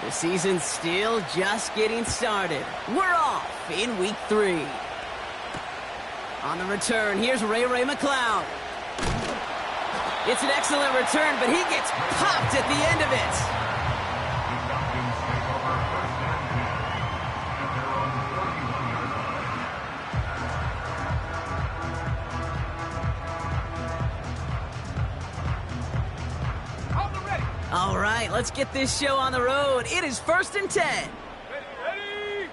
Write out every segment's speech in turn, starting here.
The season's still just getting started. We're off in week 3. On the return, here's Ray McCloud. It's an excellent return, but he gets popped at the end of it. All right, let's get this show on the road. It is 1st and 10. Ready.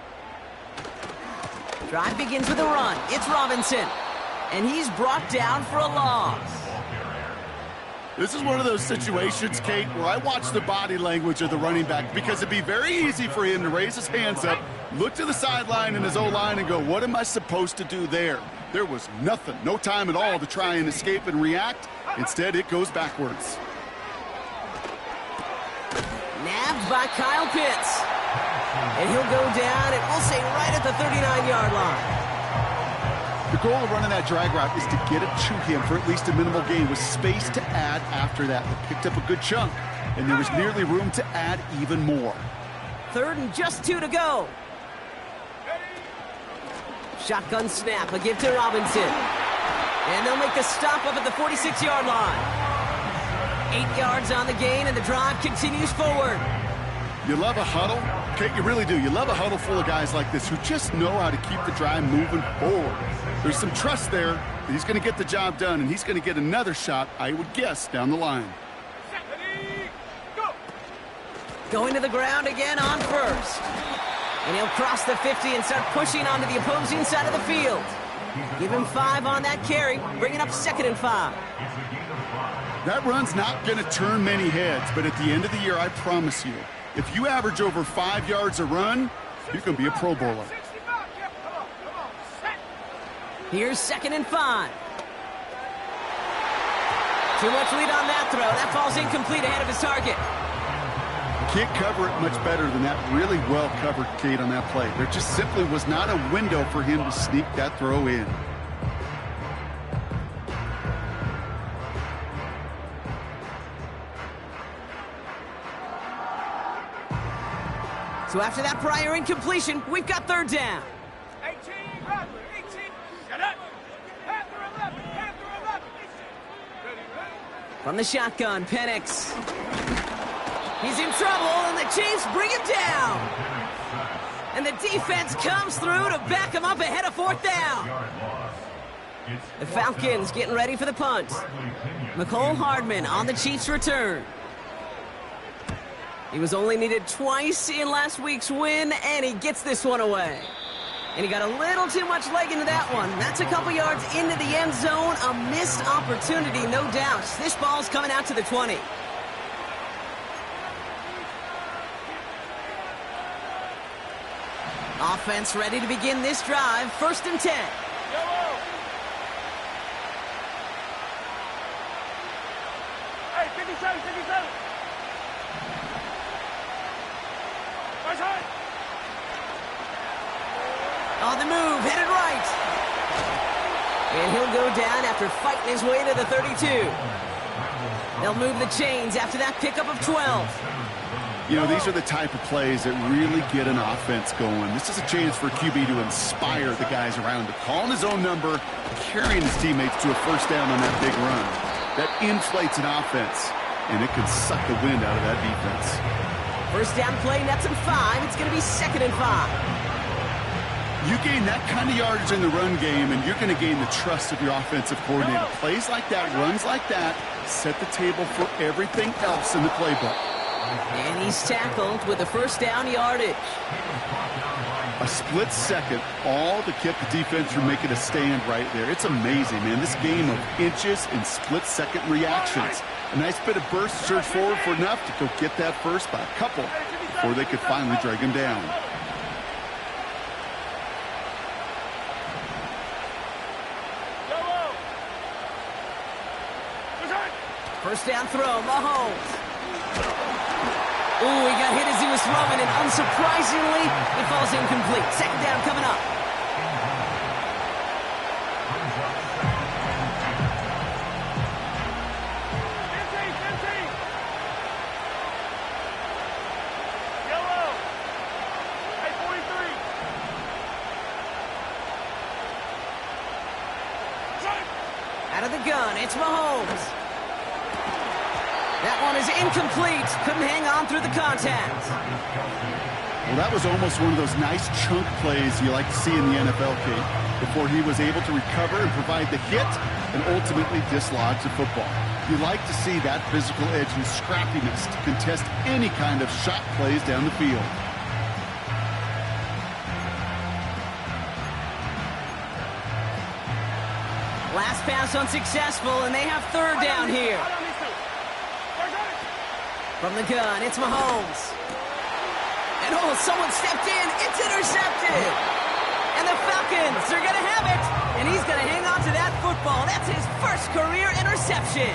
Drive begins with a run. It's Robinson. And he's brought down for a loss. This is one of those situations, Kate, where I watch the body language of the running back because it'd be very easy for him to raise his hands up, look to the sideline in his O-line and go, what am I supposed to do there? There was nothing, no time at all to try and escape and react. Instead, it goes backwards. Nabbed by Kyle Pitts. And he'll go down, and we'll say right at the 39-yard line. The goal of running that drag route is to get it to him for at least a minimal gain with space to add after that. They picked up a good chunk, and there was nearly room to add even more. 3rd and just 2 to go. Shotgun snap, a give to Robinson. And they'll make the stop up at the 46-yard line. 8 yards on the gain, and the drive continues forward. You love a huddle? Kate, you really do. You love a huddle full of guys like this who just know how to keep the drive moving forward. There's some trust there that he's going to get the job done, and he's going to get another shot, I would guess, down the line. Ready. Go. Going to the ground again on 1st. And he'll cross the 50 and start pushing onto the opposing side of the field. Give him 5 on that carry, bringing up 2nd and 5. That run's not going to turn many heads, but at the end of the year, I promise you, if you average over 5 yards a run, you can be a Pro Bowler. Here's 2nd and 5. Too much lead on that throw. That falls incomplete ahead of his target. Can't cover it much better than that. Really well covered, Kate, on that play. There just simply was not a window for him to sneak that throw in. So after that prior incompletion, we've got 3rd down. 18, Bradley, 18. Get it. Panther 11, Panther 11. Ready. From the shotgun, Penix. He's in trouble, and the Chiefs bring him down. And the defense comes through to back him up ahead of 4th down. The Falcons getting ready for the punt. Mecole Hardman on the Chiefs' return. He was only needed twice in last week's win, and he gets this one away. And he got a little too much leg into that one. That's a couple yards into the end zone. A missed opportunity, no doubt. This ball's coming out to the 20. Offense ready to begin this drive. 1st and 10. Hey, 57, 57. On the move, headed right. And he'll go down after fighting his way to the 32. They'll move the chains after that pickup of 12. You know, these are the type of plays that really get an offense going. This is a chance for QB to inspire the guys around him, calling his own number, carrying his teammates to a 1st down on that big run. That inflates an offense, and it can suck the wind out of that defense. 1st down play, nets him 5. It's going to be 2nd and 5. You gain that kind of yardage in the run game, and you're going to gain the trust of your offensive coordinator. Plays like that, runs like that, set the table for everything else in the playbook. And he's tackled with the 1st down yardage. A split second, all to keep the defense from making a stand right there. It's amazing, man. This game of inches and split-second reactions. A nice bit of burst, surge forward for enough to go get that first by a couple before they could finally drag him down. First down throw, Mahomes. Ooh, he got hit as he was throwing, and unsurprisingly, it falls incomplete. 2nd down coming up. the gun, it's Mahomes. That one is incomplete. Couldn't hang on through the contact. Well, that was almost one of those nice chunk plays you like to see in the NFL, Kate, before he was able to recover and provide the hit and ultimately dislodge the football. You like to see that physical edge and scrappiness to contest any kind of shot plays down the field. Last pass unsuccessful, and they have third down here. From the gun, it's Mahomes. And oh, someone stepped in. It's intercepted. And the Falcons are going to have it. And he's going to hang on to that football. That's his first career interception.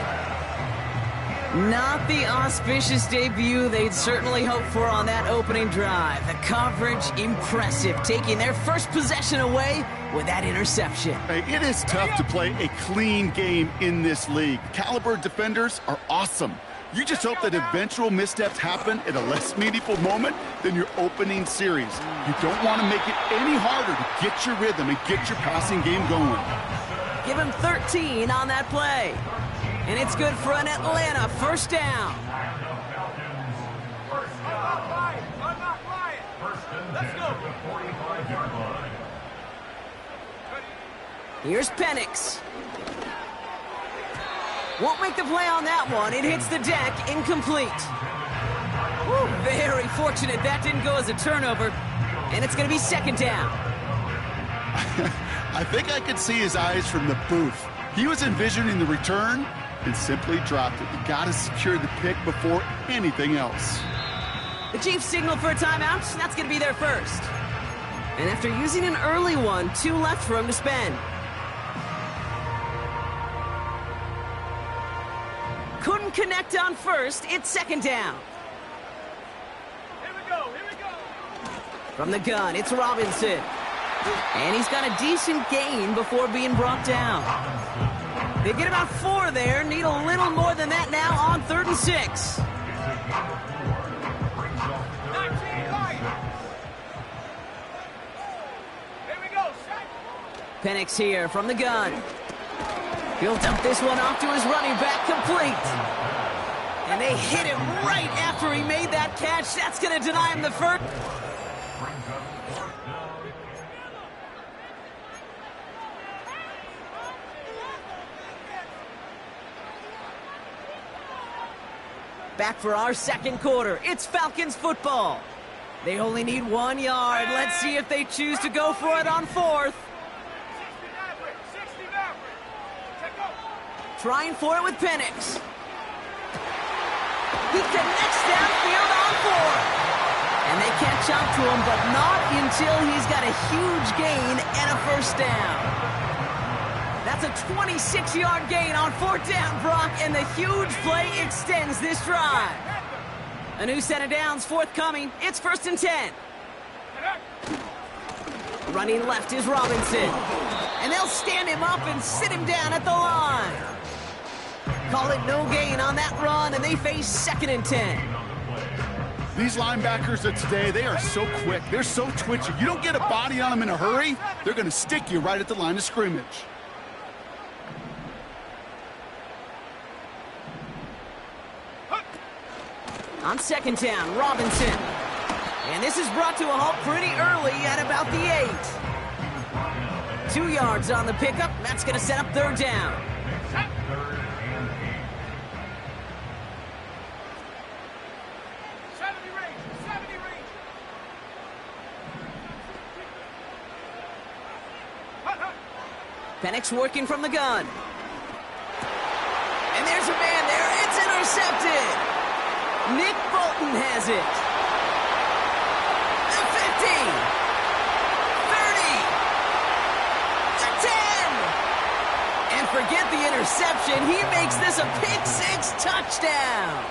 Not the auspicious debut they'd certainly hoped for on that opening drive. The coverage, impressive, taking their first possession away with that interception. Hey, it is tough to play a clean game in this league. Caliber defenders are awesome. You just hope that eventual missteps happen at a less meaningful moment than your opening series. You don't want to make it any harder to get your rhythm and get your passing game going. Give him 13 on that play. And it's good for an Atlanta first down. Let's go. Here's Penix. Won't make the play on that one. It hits the deck, incomplete. Woo, very fortunate that didn't go as a turnover. And it's going to be second down. I think I could see his eyes from the booth. He was envisioning the return and simply dropped it. You got to secure the pick before anything else. The Chiefs signal for a timeout. That's going to be their first. And after using an early one, 2 left for him to spend. Couldn't connect on first. It's second down. Here we go. Here we go. From the gun, it's Robinson. And he's got a decent gain before being brought down. They get about 4 there. Need a little more than that now on 3rd and 6. 19 right. Here we go. Set. Penix here from the gun. He'll dump this one off to his running back, complete. And they hit him right after he made that catch. That's going to deny him the first. Back for our second quarter. It's Falcons football. They only need 1 yard. Let's see if they choose to go for it on 4th. 60 Maverick. Take off. Trying for it with Penix. He connects downfield on 4th. And they catch up to him, but not until he's got a huge gain and a first down. That's a 26-yard gain on 4th down, Brock, and the huge play extends this drive. A new set of downs forthcoming. It's 1st and 10. Running left is Robinson. And they'll stand him up and sit him down at the line. Call it no gain on that run, and they face 2nd and 10. These linebackers of today, they are so quick. They're so twitchy. You don't get a body on them in a hurry, they're going to stick you right at the line of scrimmage. On 2nd down, Robinson. And this is brought to a halt pretty early at about the 8. 2 yards on the pickup. That's going to set up 3rd down. Penix working from the gun. And there's a man there. It's intercepted. Nick Bolton has it. The 50. 30. The 10. And forget the interception. He makes this a pick 6 touchdown.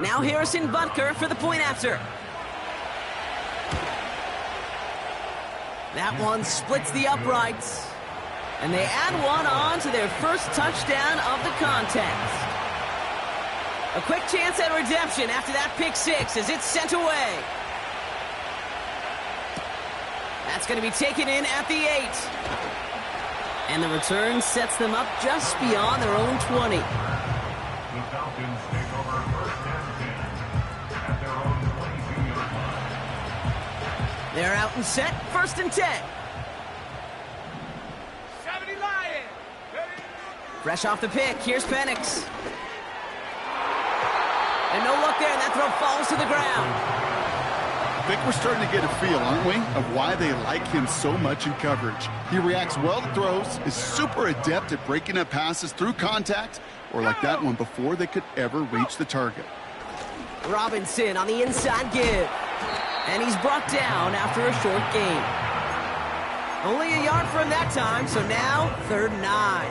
Now Harrison Butker for the point after. That one splits the uprights. And they add one on to their first touchdown of the contest. A quick chance at redemption after that pick 6 as it's sent away. That's going to be taken in at the 8. And the return sets them up just beyond their own 20. The Falcons take over first and 10 at their own 22-yard line. They're out and set, first and 10. 70 Lions. Fresh off the pick, here's Penix. And no luck there, and that throw falls to the ground. I think we're starting to get a feel, aren't we, of why they like him so much in coverage. He reacts well to throws, is super adept at breaking up passes through contact, or like that one before they could ever reach the target. Robinson on the inside give. And he's brought down after a short gain. Only a yard for him that time, so now 3rd and 9.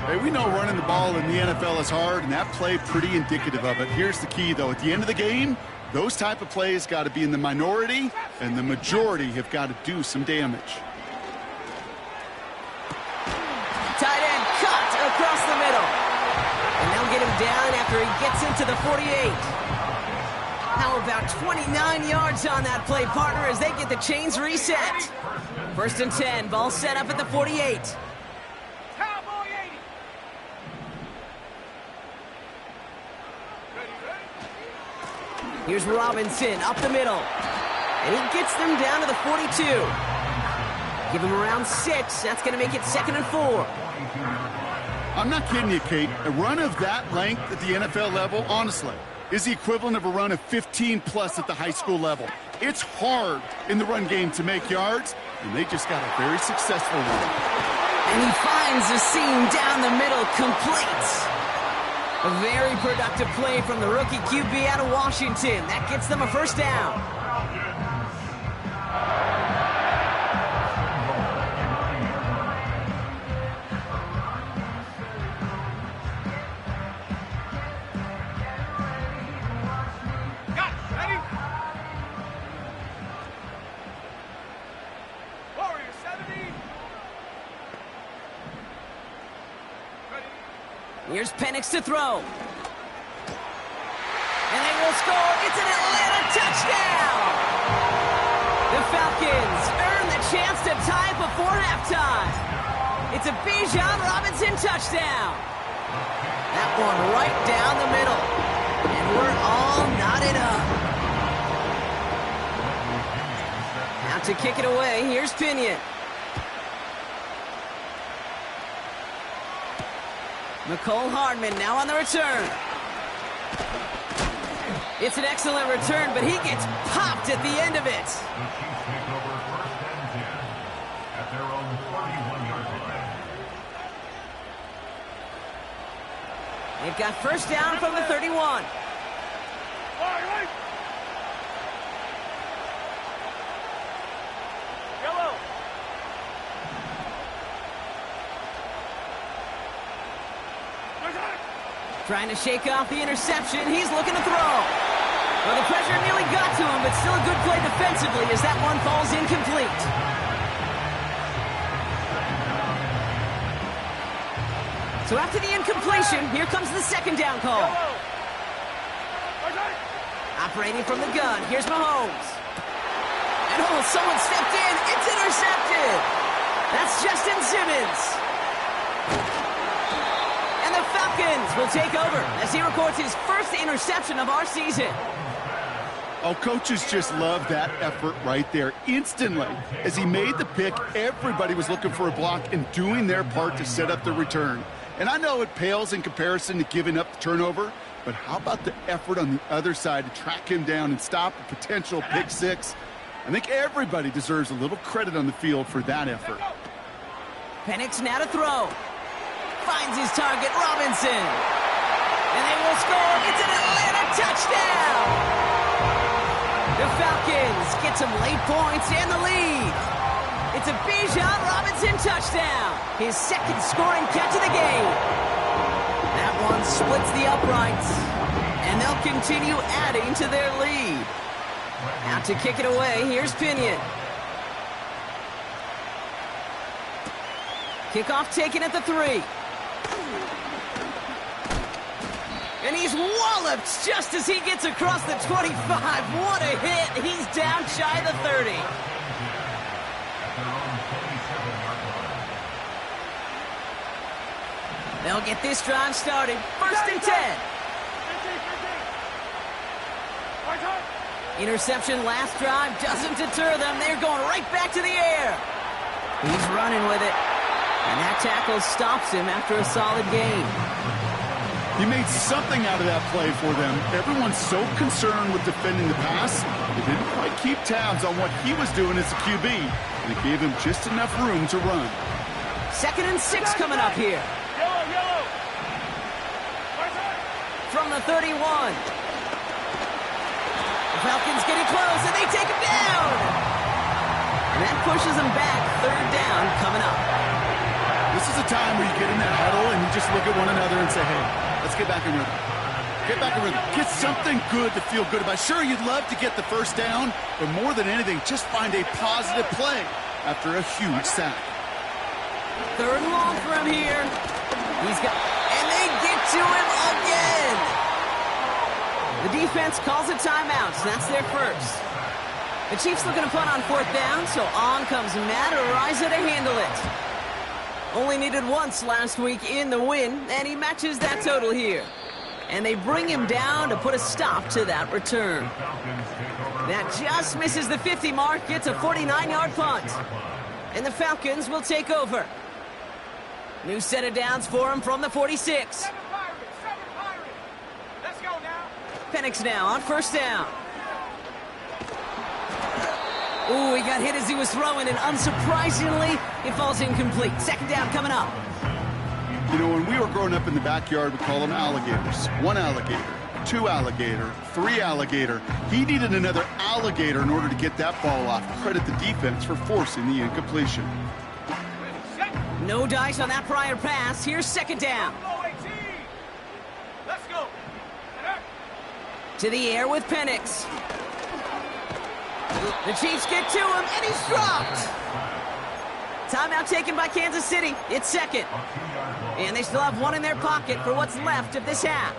Hey, we know running the ball in the NFL is hard, and that play pretty indicative of it. Here's the key, though. At the end of the game, those type of plays got to be in the minority, and the majority have got to do some damage. Tight end cut across the middle. And they'll get him down after he gets into the 48. How about 29 yards on that play, partner, as they get the chains reset. 1st and 10, ball set up at the 48. Cowboy 80. Here's Robinson up the middle. And he gets them down to the 42. Give him around 6. That's going to make it 2nd and 4. I'm not kidding you, Kate. A run of that length at the NFL level, honestly, is the equivalent of a run of 15-plus at the high school level. It's hard in the run game to make yards, and they just got a very successful one. And he finds the seam down the middle, complete. A very productive play from the rookie QB out of Washington. That gets them a 1st down. Got it. Ready? Warrior 70. Ready? Here's Penix to throw. And they will score. It's an Atlanta touchdown. The Falcons earn the chance to tie before halftime. It's a Bijan Robinson touchdown. That one right down the middle. And we're all knotted up. Now to kick it away, here's Pinion. Mecole Hardman now on the return. It's an excellent return, but he gets popped at the end of it. The Chiefs take over first and 10 at their own 31-yard line. They've got 1st down from the 31. Right. Yellow. Trying to shake off the interception. He's looking to throw. Well, the pressure nearly got to him, but still a good play defensively as that one falls incomplete. So after the incompletion, here comes the 2nd down call. Operating from the gun, here's Mahomes. And oh, someone stepped in. It's intercepted. That's Justin Simmons. And the Falcons will take over as he records his 1st interception of our season. Oh, coaches just love that effort right there. Instantly, as he made the pick, everybody was looking for a block and doing their part to set up the return. And I know it pales in comparison to giving up the turnover, but how about the effort on the other side to track him down and stop a potential pick 6? I think everybody deserves a little credit on the field for that effort. Penix now to throw. Finds his target, Robinson. And they will score. It's an Atlanta touchdown. The Falcons get some late points and the lead. It's a Bijan Robinson touchdown. His 2nd scoring catch of the game. That one splits the uprights. And they'll continue adding to their lead. Now to kick it away, here's Pinion. Kickoff taken at the 3. And he's walloped just as he gets across the 25. What a hit. He's down shy of the 30. They'll get this drive started. First and 10. 15. Right side. Interception last drive doesn't deter them. They're going right back to the air. He's running with it. And that tackle stops him after a solid gain. He made something out of that play for them. Everyone's so concerned with defending the pass, they didn't quite keep tabs on what he was doing as a QB. And it gave him just enough room to run. 2nd and 6 coming up here. Yellow, yellow. Right side. From the 31. The Falcons getting close, and they take him down. And that pushes them back. 3rd down coming up. This is a time where you get in that huddle and you just look at one another and say, hey, let's get back in rhythm. Get back in rhythm. Get something good to feel good about. Sure, you'd love to get the first down, but more than anything, just find a positive play after a huge sack. 3rd and long for him here. And they get to him again. The defense calls a timeout, so that's their first. The Chiefs looking to punt on 4th down, so on comes Matt Araiza to handle it. Only needed once last week in the win, and he matches that total here. And they bring him down to put a stop to that return. That just misses the 50 mark, gets a 49-yard punt. And the Falcons will take over. New set of downs for him from the 46. 7 Pirates. 7 Pirates. Let's go now. Penix now on 1st down. Ooh, he got hit as he was throwing, and unsurprisingly, it falls incomplete. 2nd down coming up. You know, when we were growing up in the backyard, we call them alligators. 1 alligator, 2 alligator, 3 alligator. He needed another alligator in order to get that ball off. Credit the defense for forcing the incompletion. Set. No dice on that prior pass. Here's 2nd down. Low 18. Let's go. And up. To the air with Penix. The Chiefs get to him, and he's dropped. Timeout taken by Kansas City. It's 2nd. And they still have 1 in their pocket for what's left of this half.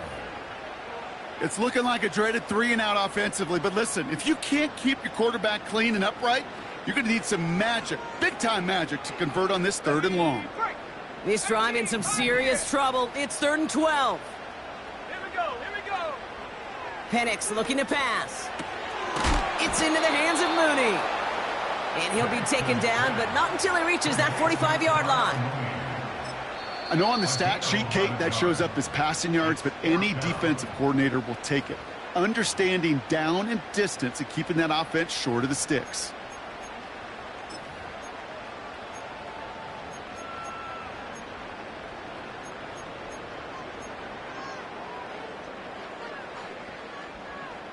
It's looking like a dreaded 3-and-out offensively, but listen, if you can't keep your quarterback clean and upright, you're going to need some magic, big-time magic, to convert on this 3rd and long. Break. This drive in some serious trouble. It's 3rd and 12. Here we go. Here we go. Penix looking to pass. It's into the hands of Mooney. And he'll be taken down, but not until he reaches that 45-yard line. I know on the stat sheet, Kate, that shows up as passing yards, but any defensive coordinator will take it. Understanding down and distance and keeping that offense short of the sticks.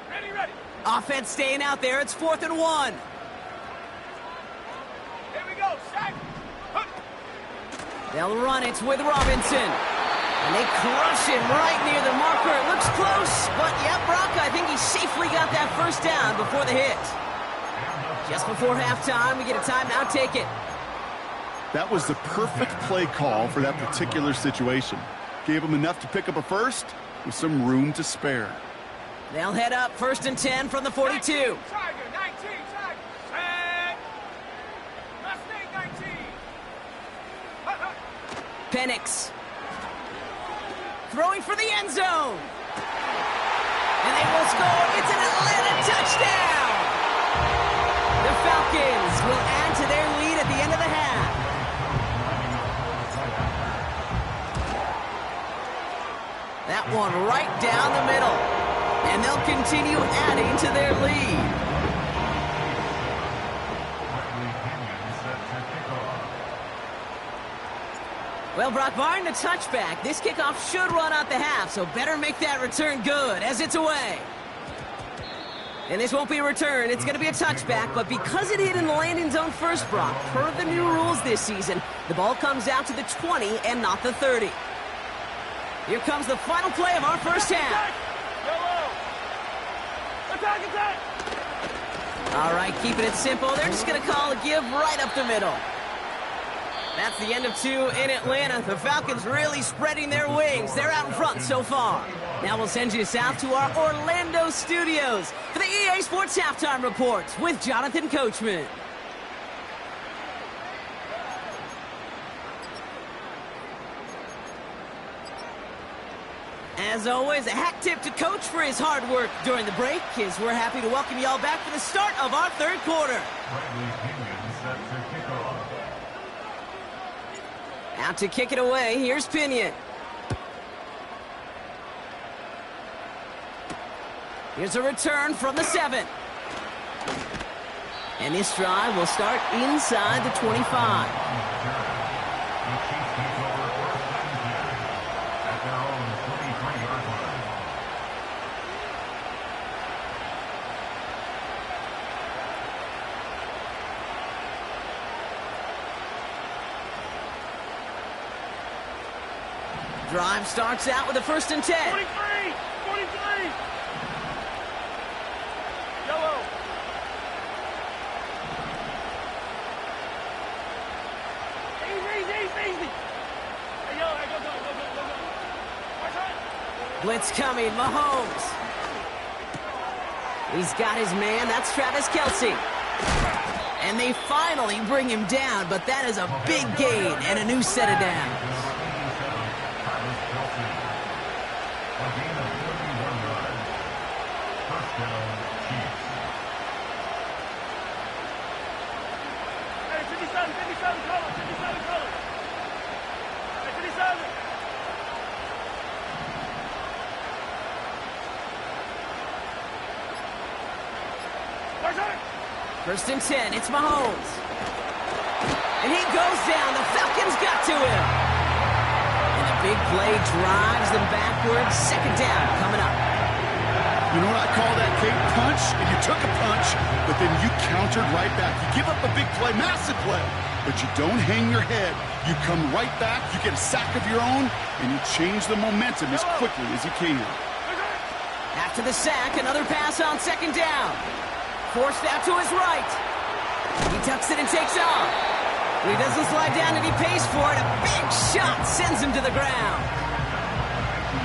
Ready, ready. Offense staying out there. It's 4th and 1. Here we go. Sack. Huh. They'll run it with Robinson. And they crush him right near the marker. It looks close, but yeah, Brock, I think he safely got that 1st down before the hit. Just before halftime, we get a timeout. Take it. That was the perfect play call for that particular situation. Gave him enough to pick up a 1st with some room to spare. They'll head up 1st and 10 from the 42. Tiger. 19. Tiger. Sack. Mustang 19. Huh, huh. Penix. Throwing for the end zone. And they will score. It's an Atlanta touchdown. The Falcons will add to their lead at the end of the half. That one right down the middle. And they'll continue adding to their lead. Well, Brock, barring the touchback, this kickoff should run out the half, so better make that return good as it's away. And this won't be a return. It's going to be a touchback, but because it hit in the landing zone first, Brock, per the new rules this season, the ball comes out to the 20 and not the 30. Here comes the final play of our first half. Attack, attack! All right, keeping it simple. They're just going to call a give right up the middle. That's the end of 2 in Atlanta. The Falcons really spreading their wings. They're out in front so far. Now we'll send you south to our Orlando studios for the EA Sports Halftime Report with Jonathan Coachman. As always, a hat tip to Coach for his hard work during the break, as we're happy to welcome you all back for the start of our third quarter. Bradley Pinion set to kick off. Out to kick it away, here's Pinion. Here's a return from the 7. And this drive will start inside the 25. The Chiefs take over first and 10 at their own 23-yard line. Drive starts out with a 1st and 10. 43! 43! Yellow! Easy! Hey, yo, hey, go. Watch out! Blitz coming, Mahomes. He's got his man, that's Travis Kelce. And they finally bring him down, but that is a big gain and a new set of downs. Travis Kelce. A gain of 31 yards. First down, Chiefs. Hey, 57 color! Hey, 57! Watch out! 1st and 10, it's Mahomes. And he goes down, the Falcons got to him. And a big play drives them backwards, 2nd down coming up. You know what I call that, Kate? Punch, and you took a punch, but then you countered right back. You give up a big play, massive play, but you don't hang your head. You come right back, you get a sack of your own, and you change the momentum as quickly as you can. After the sack, another pass on 2nd down. Forced out to his right. He tucks it and takes off. He doesn't slide down and he pays for it. A big shot sends him to the ground.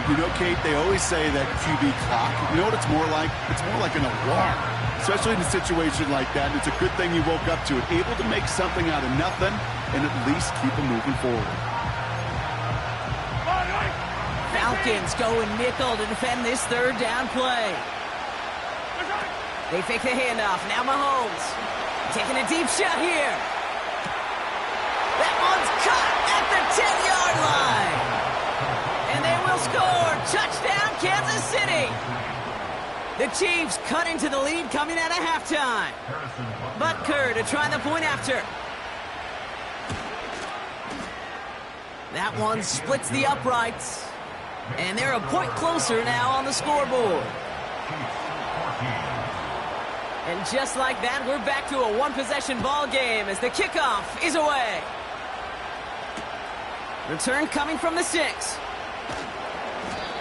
You know, Kate, they always say that QB clock, you know what it's more like? It's more like an alarm, especially in a situation like that. And it's a good thing you woke up to it, able to make something out of nothing and at least keep them moving forward. Falcons going nickel to defend this 3rd down play. They fake the handoff. Now Mahomes taking a deep shot here. That one's caught at the 10-yard line. And they will score. Touchdown, Kansas City. The Chiefs cut into the lead coming out of halftime. Butker to try the point after. That one splits the uprights. And they're a point closer now on the scoreboard. And just like that, we're back to a one-possession ball game as the kickoff is away. Return coming from the 6.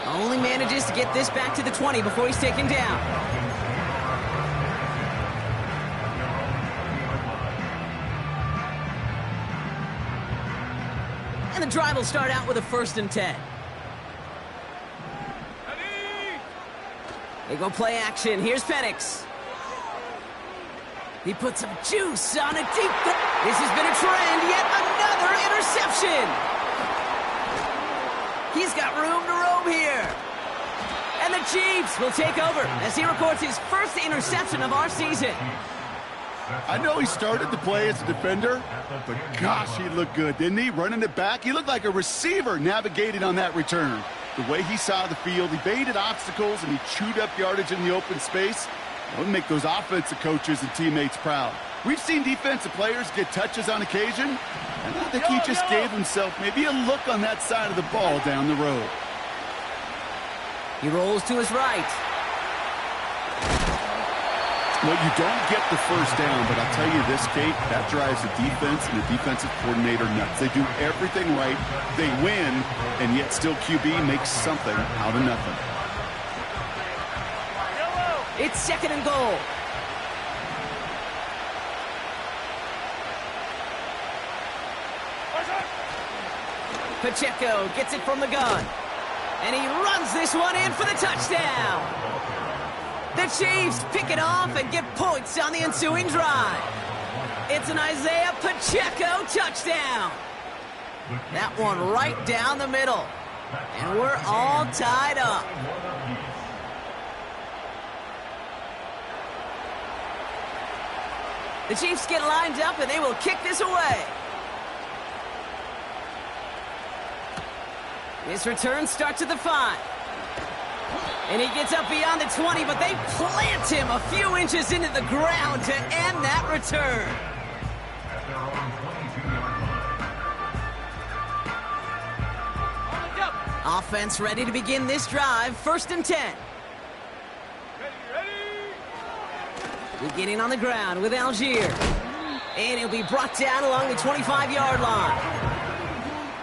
Only manages to get this back to the 20 before he's taken down. And the drive will start out with a 1st and 10. They go play action. Here's Penix. He put some juice on a deep... This has been a trend. Yet another interception. He's got room to roam here. And the Chiefs will take over as he records his first interception of our season. I know he started to play as a defender, but gosh, he looked good, didn't he? Running it back, he looked like a receiver navigating on that return. The way he saw the field, he baited obstacles and he chewed up yardage in the open space. That would make those offensive coaches and teammates proud. We've seen defensive players get touches on occasion, and I think he just gave himself maybe a look on that side of the ball down the road. He rolls to his right. Well, you don't get the first down, but I'll tell you this, Kate, that drives the defense and the defensive coordinator nuts. They do everything right, they win, and yet still QB makes something out of nothing. It's 2nd and goal. Pacheco gets it from the gun. And he runs this one in for the touchdown. The Chiefs pick it off and get points on the ensuing drive. It's an Isaiah Pacheco touchdown. That one right down the middle. And we're all tied up. The Chiefs get lined up, and they will kick this away. This return starts at the 5. And he gets up beyond the 20, but they plant him a few inches into the ground to end that return. At their own 22-yard line. Offense ready to begin this drive. 1st and 10. Ready. Beginning on the ground with Algier. And he'll be brought down along the 25-yard line.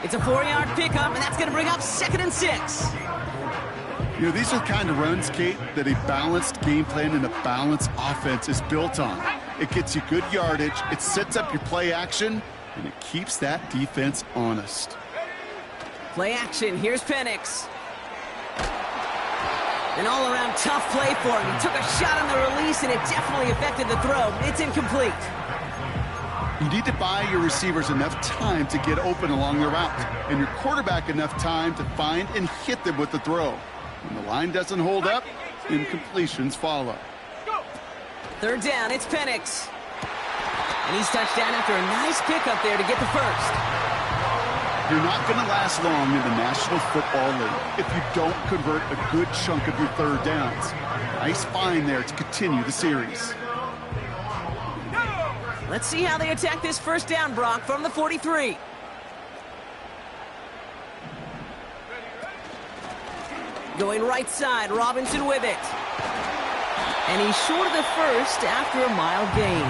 It's a 4-yard pickup, and that's going to bring up 2nd and 6. You know, these are the kind of runs, Kate, that a balanced game plan and a balanced offense is built on. It gets you good yardage, it sets up your play action, and it keeps that defense honest. Play action. Here's Penix. An all-around tough play for him. He took a shot on the release, and it definitely affected the throw. It's incomplete. You need to buy your receivers enough time to get open along the route, and your quarterback enough time to find and hit them with the throw. When the line doesn't hold up, incompletions follow. 3rd down, it's Penix. And he's touched down after a nice pickup there to get the first. You're not going to last long in the National Football League if you don't convert a good chunk of your 3rd downs. Nice find there to continue the series. Let's see how they attack this 1st down, Brock, from the 43. Going right side, Robinson with it. And he's short of the first after a mile gain.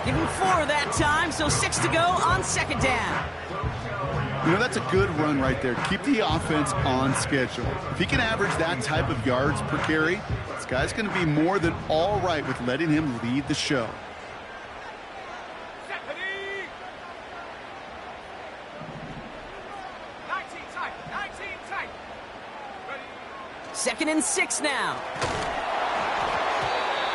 Give him 4 that time, so 6 to go on 2nd down. You know, that's a good run right there. Keep the offense on schedule. If he can average that type of yards per carry, this guy's going to be more than all right with letting him lead the show. 2nd and 6 now.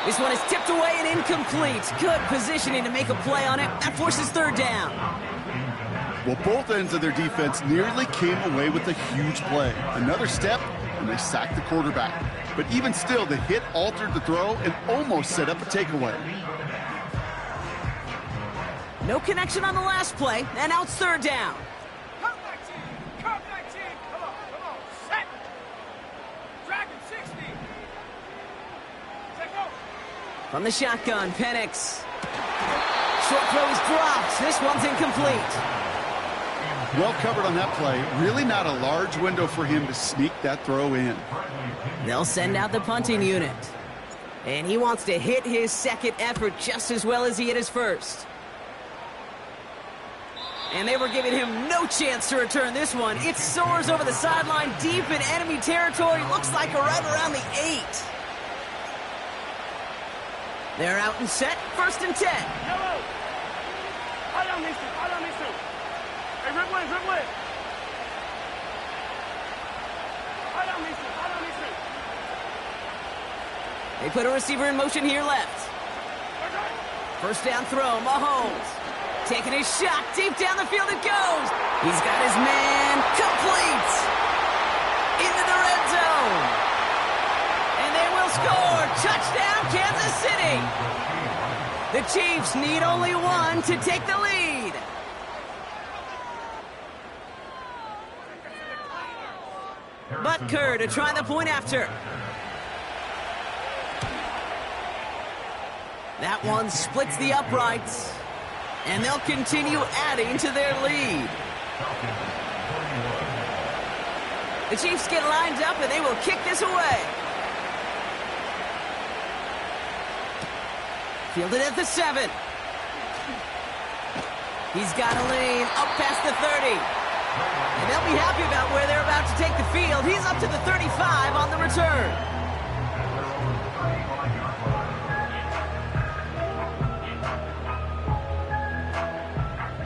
This one is tipped away and incomplete. Good positioning to make a play on it. That forces 3rd down. Well, both ends of their defense nearly came away with a huge play. Another step, and they sacked the quarterback. But even still, the hit altered the throw and almost set up a takeaway. No connection on the last play, and now it's 3rd down. Come 19. Come on. Set. Dragon 60. Take over. From the shotgun, Penix. Short throw is dropped. This one's incomplete. Well covered on that play. Really not a large window for him to sneak that throw in. They'll send out the punting unit. And he wants to hit his 2nd effort just as well as he hit his 1st. And they were giving him no chance to return this one. It soars over the sideline deep in enemy territory. Looks like right around the 8. They're out and set. 1st and 10. Yellow. Hold on, these two. Hey, Ridley. Hold on, these two. They put a receiver in motion here left. 1st down throw, Mahomes. Taking his shot, deep down the field it goes. He's got his man complete. Into the red zone. And they will score. Touchdown, Kansas City. The Chiefs need only 1 to take the lead. Butker to try the point after. That one splits the uprights. And they'll continue adding to their lead. The Chiefs get lined up, and they will kick this away. Fielded at the 7. He's got a lane up past the 30. And they'll be happy about where they're about to take the field. He's up to the 35 on the return.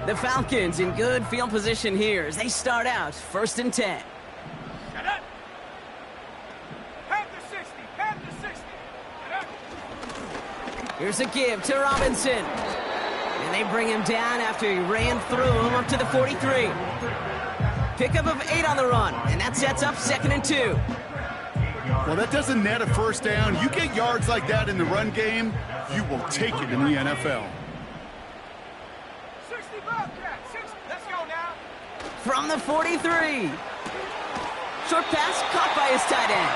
The Falcons in good field position here as they start out 1st and 10. Shut up. Panther 60. Panther 60. Shut up. Here's a give to Robinson. And they bring him down after he ran through him up to the 43. Pickup of 8 on the run, and that sets up 2nd and 2. Well, that doesn't net a first down. You get yards like that in the run game, you will take it in the NFL. 60 Bobcat, 60. Let's go now. From the 43. Short pass caught by his tight end.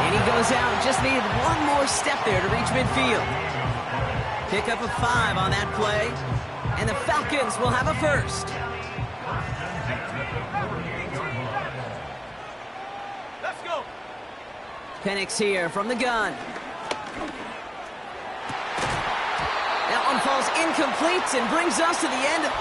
And he goes out, just needed one more step there to reach midfield. Pickup of 5 on that play, and the Falcons will have a first. Let's go. Penix here from the gun. That one falls incomplete and brings us to the end.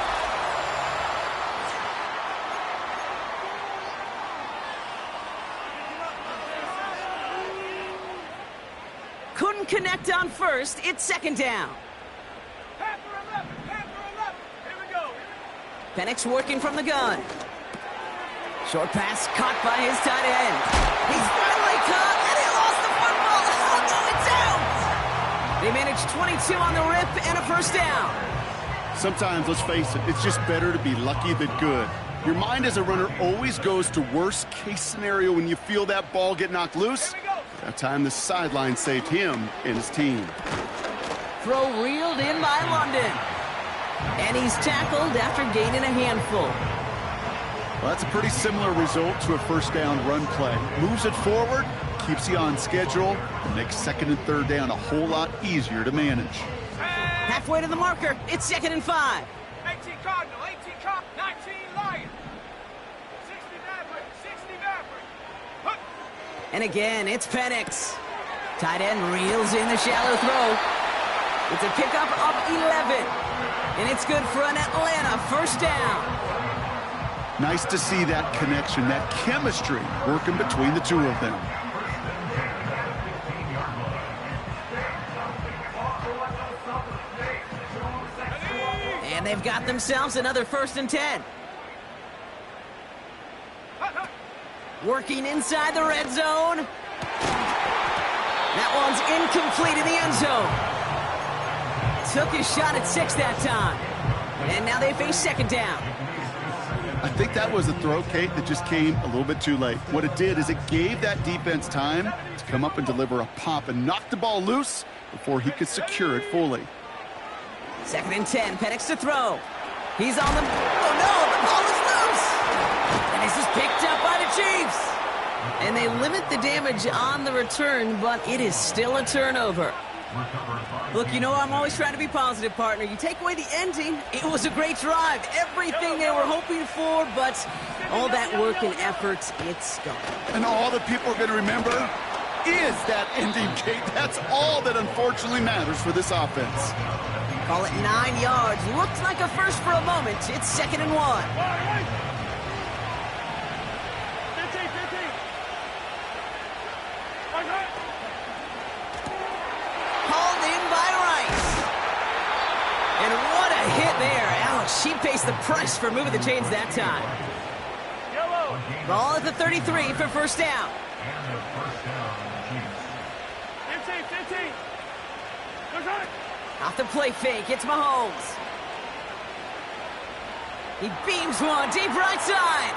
Couldn't connect on first. It's 2nd down. Panther 11, Panther 11. Here we go. Penix working from the gun. Short pass caught by his tight end. He's finally caught, and he lost the football. Oh, no, it's out. They managed 22 on the rip and a first down. Sometimes, let's face it, it's just better to be lucky than good. Your mind as a runner always goes to worst case scenario when you feel that ball get knocked loose. Here we go. That time the sideline saved him and his team. Throw reeled in by London. And he's tackled after gaining a handful. Well, that's a pretty similar result to a first down run play. Moves it forward, keeps you on schedule, and makes 2nd and 3rd down a whole lot easier to manage. Halfway to the marker. It's 2nd and 5. 18 Cardinal, 18 Cardinal, 19 Lion. 60 Maverick, 60 Maverick. Hook. And again, it's Penix. Tight end reels in the shallow throw. It's a pickup of 11. And it's good for an Atlanta first down. Nice to see that connection, that chemistry working between the two of them. And they've got themselves another 1st and 10. Working inside the red zone. That one's incomplete in the end zone. Took his shot at 6 that time. And now they face 2nd down. I think that was a throw, Kate, that just came a little bit too late. What it did is it gave that defense time to come up and deliver a pop and knock the ball loose before he could secure it fully. 2nd and 10, Penix to throw. He's on the... Oh, no, the ball is loose! And this is picked up by the Chiefs. And they limit the damage on the return, but it is still a turnover. Look, you know I'm always trying to be positive, partner. You take away the ending, it was a great drive. Everything they were hoping for, but all that work and effort, it's gone. And all that people are going to remember is that ending, Kate. That's all that unfortunately matters for this offense. Call it 9 yards. Looked like a first for a moment. It's 2nd and 1. 15, 15. Hauled in by Rice. And what a hit there. Alex, she pays the price for moving the chains that time. Yellow. Ball at the 33 for first down. 15, 15. Good shot. Off the play fake, it's Mahomes. He beams one deep right side.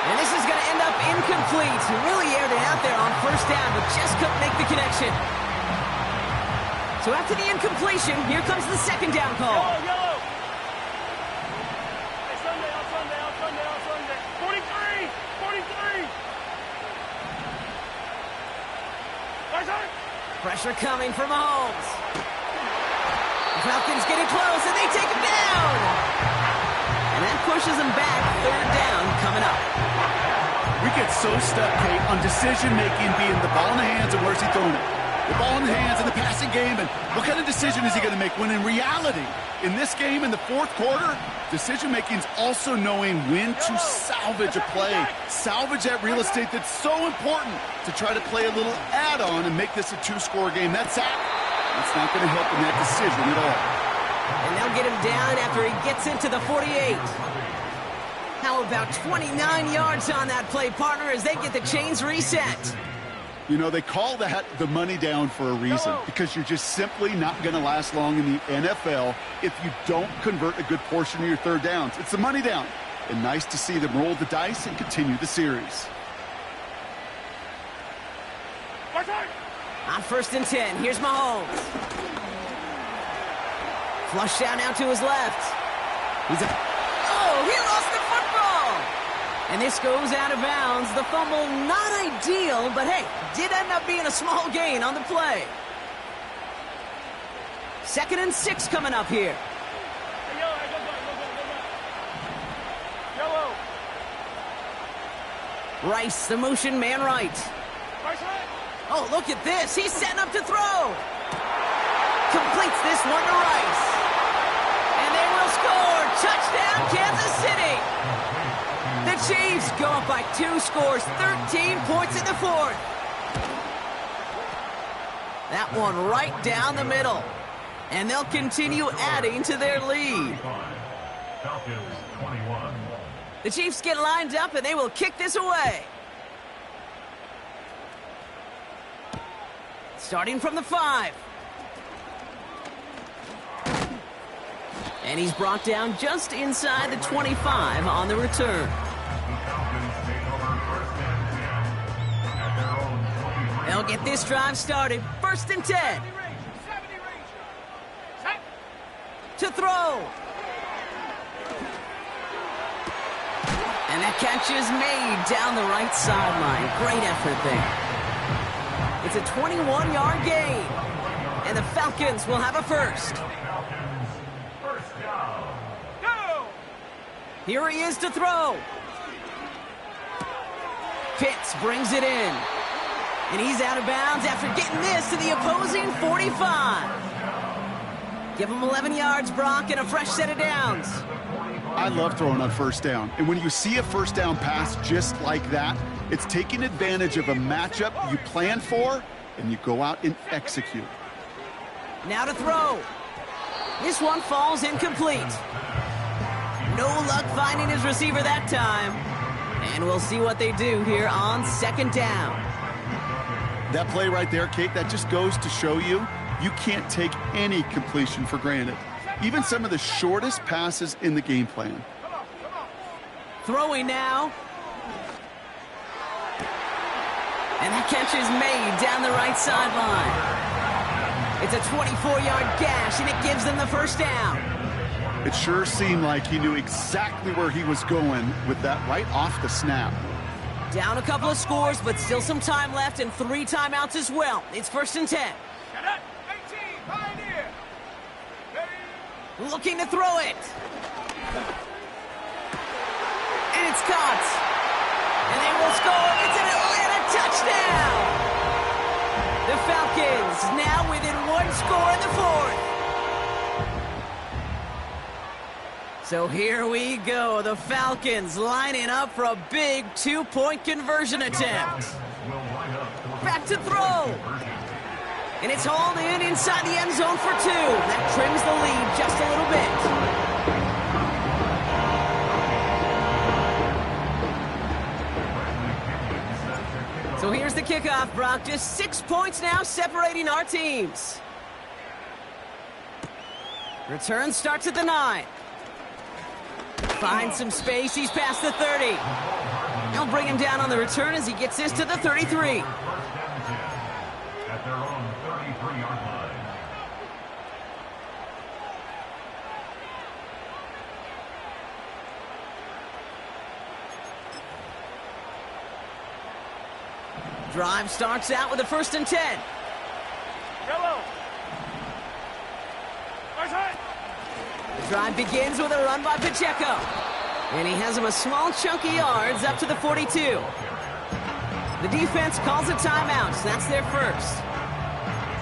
And this is going to end up incomplete. He really aired it out there on first down, but just couldn't make the connection. So after the incompletion, here comes the 2nd down call. Yellow. Hey, Sunday, on Sunday, on Sunday, on Sunday. 43, 43. Right side. Pressure coming from Mahomes. The Falcons getting close, and they take him down. And that pushes him back. 3rd down coming up. We get so stuck, Kate, on decision-making being the ball in the hands and where's he throwing it. The ball in the hands in the passing game, and what kind of decision is he going to make? When in reality, in this game, in the 4th quarter, decision-making is also knowing when to salvage a play. Salvage that real estate that's so important to try to play a little add-on and make this a 2-score game. That's not going to help in that decision at all. And they'll get him down after he gets into the 48. How about 29 yards on that play, partner, as they get the chains reset? You know, they call that the money down for a reason, because you're just simply not going to last long in the NFL if you don't convert a good portion of your 3rd downs. It's the money down. and nice to see them roll the dice and continue the series. On 1st and 10, here's Mahomes. Flush down now to his left. He lost the football! And this goes out of bounds. The fumble, not ideal, but hey, did end up being a small gain on the play. 2nd and 6 coming up here. Rice, the motion man right. Oh, look at this. He's setting up to throw. Completes this one to Rice. And they will score. Touchdown, Kansas City. The Chiefs go up by 2 scores, 13 points in the 4th. That one right down the middle. And they'll continue adding to their lead. Falcons 21. The Chiefs get lined up, and they will kick this away. Starting from the 5. And he's brought down just inside the 25 on the return. The Falcons take over 1st and 10 at their own 20. They'll get this drive started. 1st and 10. To throw. And that catch is made down the right sideline. Great effort there. It's a 21-yard gain. And the Falcons will have a first. Falcons, first down. Here he is to throw. Pitts brings it in. And he's out of bounds after getting this to the opposing 45. Give him 11 yards, Brock, and a fresh set of downs. I love throwing on 1st down. And when you see a 1st down pass just like that, it's taking advantage of a matchup you plan for, and you go out and execute. Now to throw. This one falls incomplete. No luck finding his receiver that time. And we'll see what they do here on 2nd down. That play right there, Kate, that just goes to show you can't take any completion for granted. Even some of the shortest passes in the game plan. Throwing now. And that catch is made down the right sideline. It's a 24-yard gash, and it gives them the 1st down. It sure seemed like he knew exactly where he was going with that right off the snap. Down a couple of scores, but still some time left and 3 timeouts as well. It's 1st and 10. Looking to throw it. And it's caught. And they will score. It's an Atlanta touchdown. The Falcons now within 1 score in the 4th. So here we go. The Falcons lining up for a big 2-point conversion attempt. Back to throw. And it's hauled in inside the end zone for 2. That trims the lead just a little bit. So here's the kickoff, Brock. Just 6 points now separating our teams. Return starts at the 9. Finds some space. He's past the 30. They'll bring him down on the return as he gets this to the 33. At their own 33-yard line. Drive starts out with a 1st and 10. The drive begins with a run by Pacheco. And he has him a small chunk of yards up to the 42. The defense calls a timeout. So that's their first.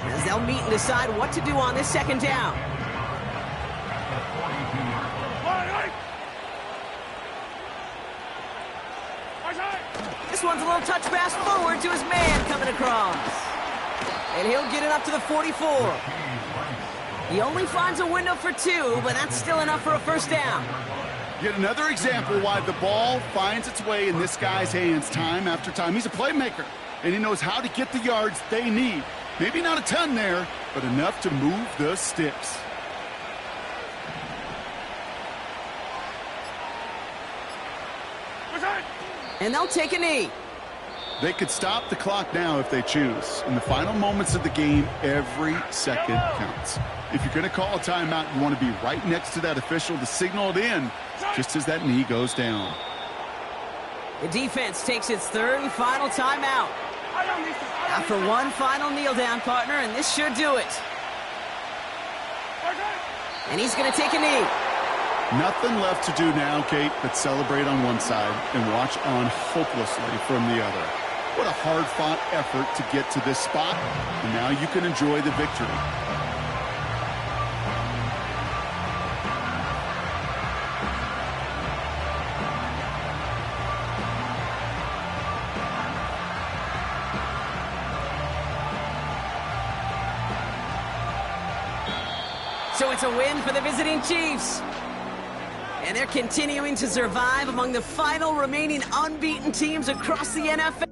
As they'll meet and decide what to do on this 2nd down. This one's a little touch pass forward to his man coming across. And he'll get it up to the 44. He only finds a window for 2, but that's still enough for a 1st down. Yet another example why the ball finds its way in this guy's hands time after time. He's a playmaker, and he knows how to get the yards they need. Maybe not a ton there, but enough to move the sticks. And they'll take a knee. They could stop the clock now if they choose. In the final moments of the game, every second counts. If you're going to call a timeout, you want to be right next to that official to signal it in just as that knee goes down. The defense takes its third and final timeout. After one final kneel down, partner, and this should do it. And he's going to take a knee. Nothing left to do now, Kate, but celebrate on one side and watch on hopelessly from the other. What a hard-fought effort to get to this spot, and now you can enjoy the victory. So it's a win for the visiting Chiefs. And they're continuing to survive among the final remaining unbeaten teams across the NFL.